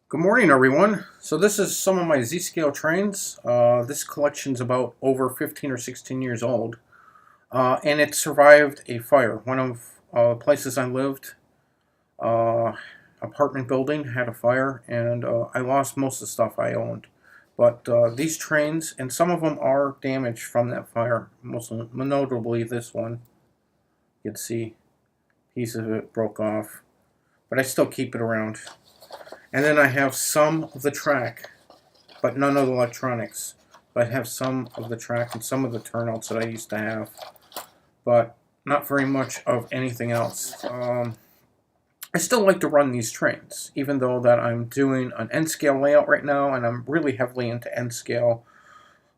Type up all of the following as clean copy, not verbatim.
Good morning, everyone. So this is some of my Z-scale trains. This collection's about over 15 or 16 years old, and it survived a fire. One of the places I lived, uh, apartment building, had a fire, and I lost most of the stuff I owned. But these trains, and some of them are damaged from that fire, most notably this one. You can see a piece of it broke off, but I still keep it around. And then I have some of the track, but none of the electronics. I have some of the track and some of the turnouts that I used to have, but not very much of anything else. I still like to run these trains, even though that I'm doing an N-scale layout right now, and I'm really heavily into N-scale.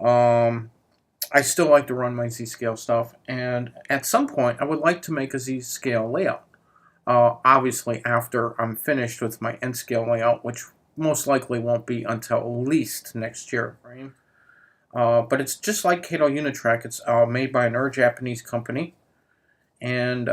I still like to run my Z-scale stuff, and at some point I would like to make a Z-scale layout. Obviously, after I'm finished with my N-scale layout, which most likely won't be until at least next year. But it's just like Kato Unitrack. It's made by another Japanese company, and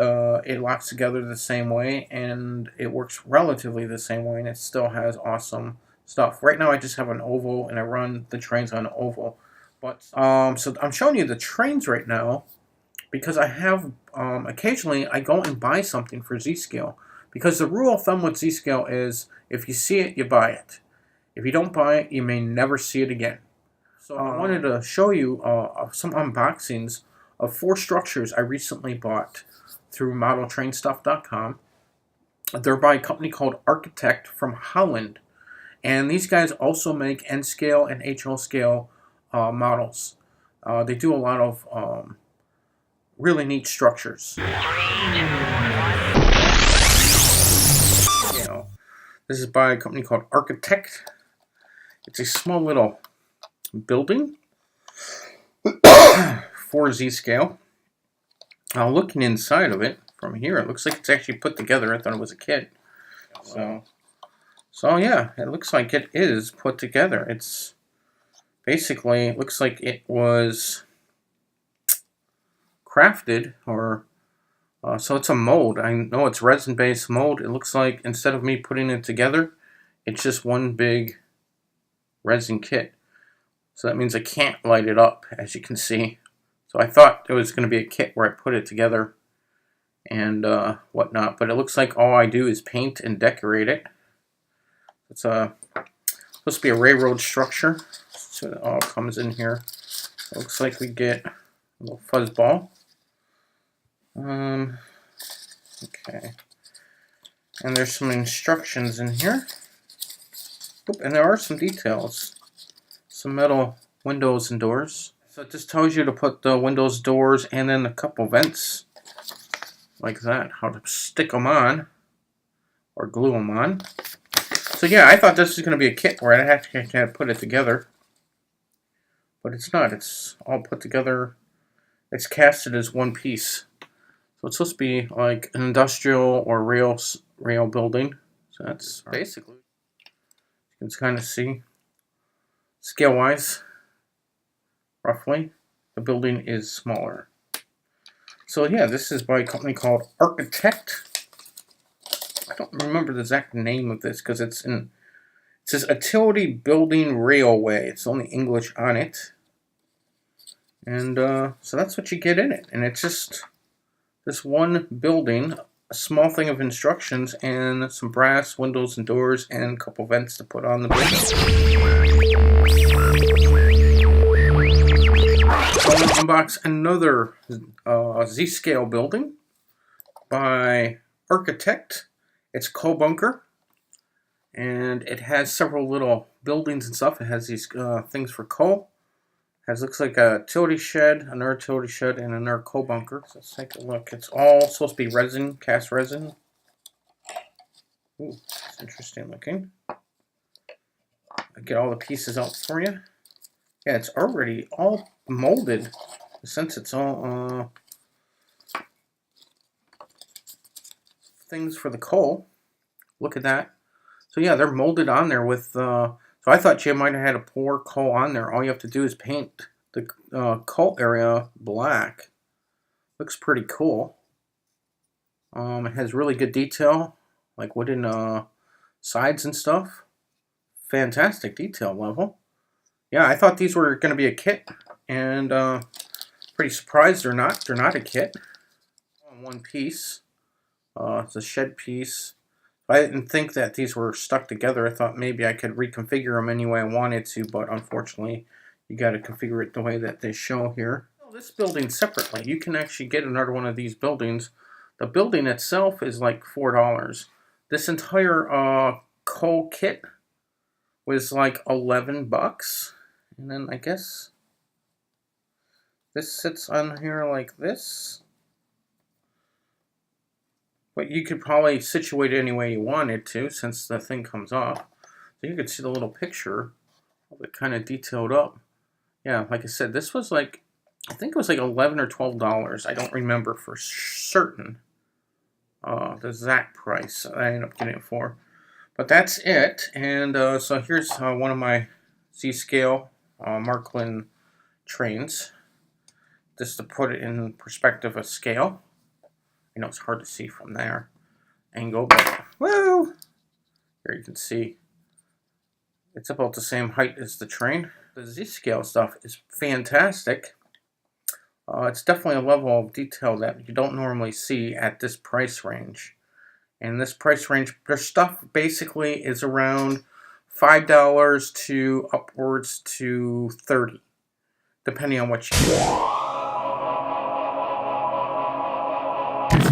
it locks together the same way, and it works relatively the same way, and it still has awesome stuff. Right now, I just have an oval, and I run the trains on an oval. But so I'm showing you the trains right now because I have occasionally I go and buy something for Z-scale, because the rule of thumb with Z-scale is if you see it, you buy it. If you don't buy it, you may never see it again. So I wanted to show you some unboxings of 4 structures I recently bought through modeltrainstuff.com. They're by a company called Artitec from Holland, and these guys also make N-scale and HL scale models. They do a lot of really neat structures. This is by a company called Artitec. It's a small little building for Z-scale. Looking inside of it from here, it looks like it's actually put together. I thought it was a kit. So yeah, it looks like it is put together. It's basically, it looks like it was crafted, or so it's a mold. I know it's resin-based mold. It looks like instead of me putting it together, it's just one big resin kit. So that means I can't light it up, as you can see. So I thought it was going to be a kit where I put it together and whatnot, but it looks like all I do is paint and decorate it. It's supposed to be a railroad structure, so it all comes in here. It looks like we get a little fuzzball. Okay, and there's some instructions in here. Oop, and there are some details. Some metal windows and doors. So it just tells you to put the windows, doors, and then a couple vents like that. How to stick them on or glue them on. So yeah, I thought this was going to be a kit where I'd have to put it together, but it's not. It's all put together. It's casted as one piece. So it's supposed to be like an industrial or rail building. So that's basically, you can kind of see scale-wise, roughly, the building is smaller. So yeah, this is by a company called Artitec. I don't remember the exact name of this because it says Utility Building Railway. It's only English on it. And so that's what you get in it. And it's just this one building, a small thing of instructions, and some brass windows and doors, and a couple vents to put on the building. So I'm going to unbox another Z-scale building by Artitec. It's coal bunker, and it has several little buildings and stuff. It has these things for coal. Looks like a utility shed, another utility shed, and another coal bunker. So let's take a look. It's all supposed to be resin, cast resin. Ooh, it's interesting looking. I'll get all the pieces out for you. Yeah, it's already all molded, since it's all things for the coal. Look at that. So yeah, they're molded on there with so I thought you might have had to pour coal on there. All you have to do is paint the coal area black. Looks pretty cool. It has really good detail, like wooden sides and stuff. fantastic detail level. Yeah, I thought these were going to be a kit, and pretty surprised they're not. They're not a kit. One piece. It's a shed piece. I didn't think that these were stuck together. I thought maybe I could reconfigure them any way I wanted to, but unfortunately, you got to configure it the way that they show here. Well, this building separately, you can actually get another one of these buildings. The building itself is like $4. This entire kit was like 11 bucks. And then I guess this sits on here like this. But you could probably situate it any way you wanted to, since the thing comes off. So you could see the little picture of it kind of detailed up. Yeah, like I said, this was like, I think it was like $11 or $12. I don't remember for certain the exact price I ended up getting it for. But that's it. And so here's one of my Z-scale Marklin Trains. Just to put it in perspective of scale. I know it's hard to see from there angle, but woo! Here you can see it's about the same height as the train. The Z-scale stuff is fantastic. It's definitely a level of detail that you don't normally see at this price range. And this price range, their stuff basically is around $5 to upwards to $30, depending on what you get.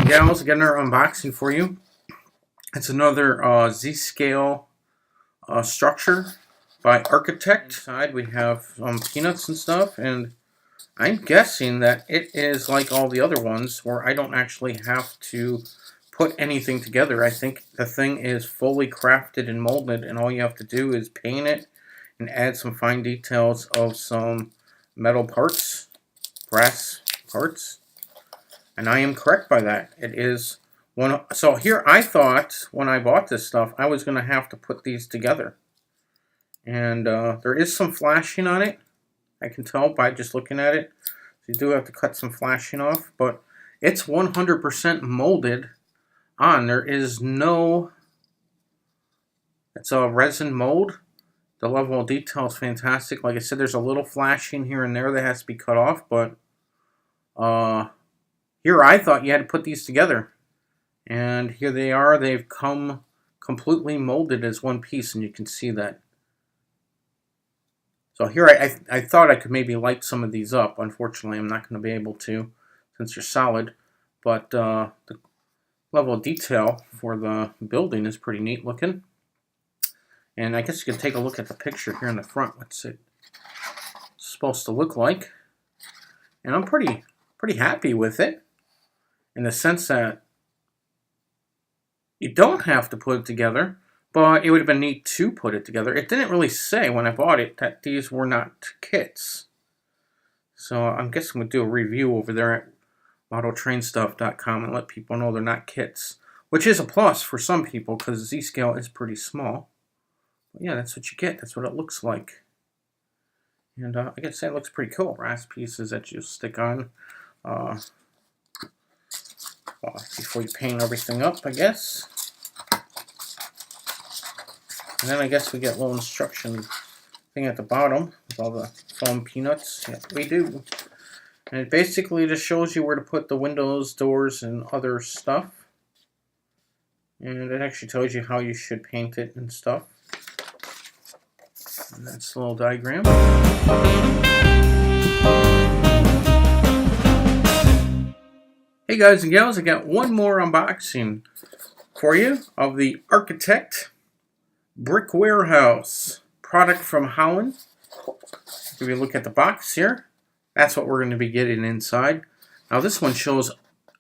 Gals, again, our unboxing for you. It's another Z-scale structure by Artitec. Inside we have peanuts and stuff, and I'm guessing that it is like all the other ones where I don't actually have to put anything together. I think the thing is fully crafted and molded, and all you have to do is paint it and add some fine details of some metal parts, brass parts. And I am correct by that. It is one. So here I thought when I bought this stuff, I was going to have to put these together. And there is some flashing on it. I can tell by just looking at it. So you do have to cut some flashing off. But it's 100% molded on. There is no... It's a resin mold. The level of detail is fantastic. Like I said, there's a little flashing here and there that has to be cut off. But... here I thought you had to put these together, and here they are. They've come completely molded as one piece, and you can see that. So here I thought I could maybe light some of these up. Unfortunately, I'm not going to be able to since they're solid, but the level of detail for the building is pretty neat looking. And I guess you can take a look at the picture here in the front. What's it supposed to look like? And I'm pretty happy with it, in the sense that you don't have to put it together, but it would have been neat to put it together. It didn't really say when I bought it that these were not kits. So I'm guessing we'll do a review over there at modeltrainstuff.com and let people know they're not kits, which is a plus for some people because Z-scale is pretty small. But yeah, that's what you get. That's what it looks like. And I gotta say, it looks pretty cool. Brass pieces that you stick on. Well, before you paint everything up, I guess. And then I guess we get a little instruction thing at the bottom with all the foam peanuts. Yep, we do. And it basically just shows you where to put the windows, doors, and other stuff. And it actually tells you how you should paint it and stuff. And that's a little diagram. Hey guys and gals, I got one more unboxing for you of the Artitec Brick Warehouse product from Holland. If we look at the box here, that's what we're going to be getting inside. Now this one shows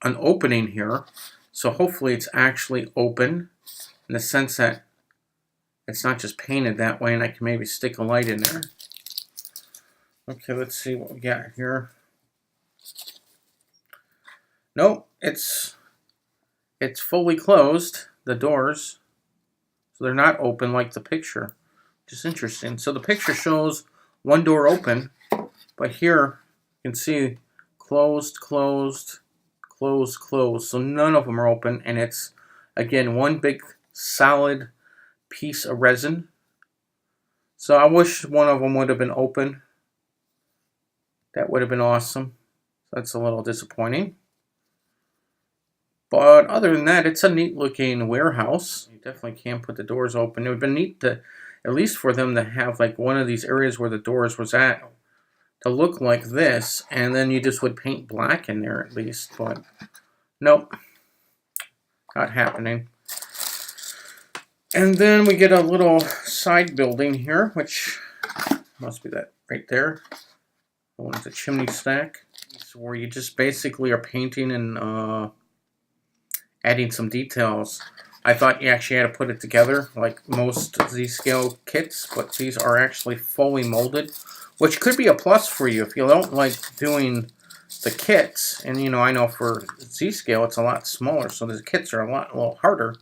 an opening here, so hopefully it's actually open in the sense that it's not just painted that way, and I can maybe stick a light in there. Okay, let's see what we got here. Nope, it's fully closed, the doors, so they're not open like the picture, which is interesting. So the picture shows one door open, but here you can see closed, closed, closed, closed. So none of them are open, and it's, again, one big solid piece of resin. So I wish one of them would have been open. That would have been awesome. That's a little disappointing. But other than that, it's a neat looking warehouse. You definitely can put the doors open. It would have been neat to, at least for them to have like one of these areas where the doors was at, to look like this, and then you just would paint black in there at least. But nope, not happening. And then we get a little side building here, which must be that right there. The one with the chimney stack. So where you just basically are painting and adding some details. I thought you actually had to put it together like most Z-scale kits, but these are actually fully molded, which could be a plus for you if you don't like doing the kits. And you know, I know for Z-scale it's a lot smaller, so the kits are a little harder.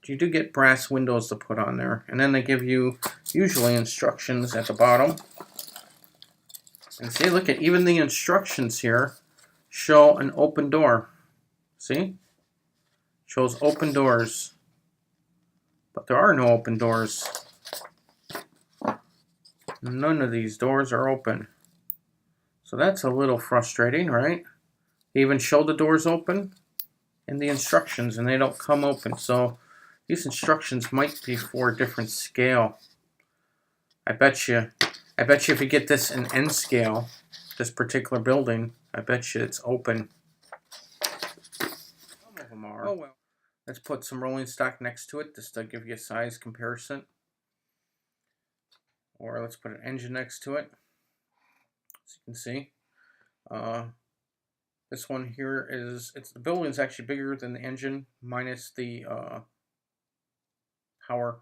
But you do get brass windows to put on there, and then they give you usually instructions at the bottom. And see, look at even the instructions here show an open door. See? Shows open doors. But there are no open doors. None of these doors are open. So that's a little frustrating, right? They even show the doors open in the instructions and they don't come open. So these instructions might be for a different scale. I bet you if you get this in N scale, this particular building, I bet you it's open. Some of them are. Oh well. Let's put some rolling stock next to it just to give you a size comparison. Or let's put an engine next to it. As you can see. This one here is, the building is actually bigger than the engine minus the power.